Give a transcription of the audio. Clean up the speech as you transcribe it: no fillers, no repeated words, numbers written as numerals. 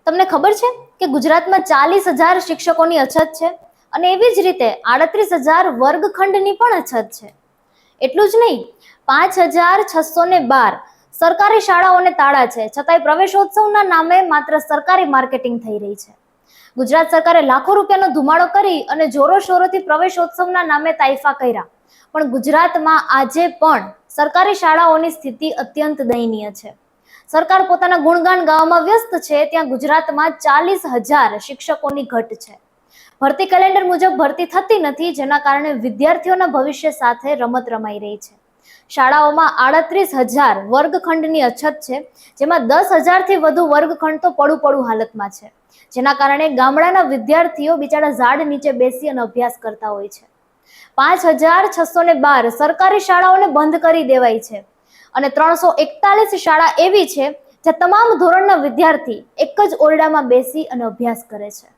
તમને ખબર છે કે ગુજરાતમાં 40,000 શિક્ષકોની અછત છે અને એવી જ રીતે 38,000 વર્ગખંડની પણ અછત છે. એટલું જ નહીં, 5,612 સરકારી શાળાઓને તાળા છે, છતાંય પ્રવેશોત્સવના નામે માત્ર સરકારી માર્કેટિંગ થઈ રહી છે. ગુજરાત સરકારે લાખો રૂપિયાનો ધુમાડો કરી અને જોરો શોરોથી પ્રવેશોત્સવના નામે તાઇફા કર્યા, પણ ગુજરાતમાં આજે પણ સરકારી શાળાઓની સ્થિતિ અત્યંત દયનીય છે. સરકાર પોતાના ગુણગાન ગાવામાં વ્યસ્ત છે, ત્યાં ગુજરાતમાં 40,000 શિક્ષકોની ઘટ છે. ભરતી કેલેન્ડર મુજબ ભરતી થતી નથી, જેના કારણે વિદ્યાર્થીઓના ભવિષ્ય સાથે રમત રમાઈ રહી છે. શાળાઓમાં 38,000 વર્ગખંડની અછત છે, જેમાં 10,000થી વધુ વર્ગખંડ તો પડું હાલતમાં છે, જેના કારણે ગામડાના વિદ્યાર્થીઓ બિચારા ઝાડ નીચે બેસી અને અભ્યાસ કરતા હોય છે. 5,612 સરકારી શાળાઓને બંધ કરી દેવાય છે અને 341 શાળા એવી છે જ્યાં તમામ ધોરણના વિદ્યાર્થી એક જ ઓરડામાં બેસી અને અભ્યાસ કરે છે.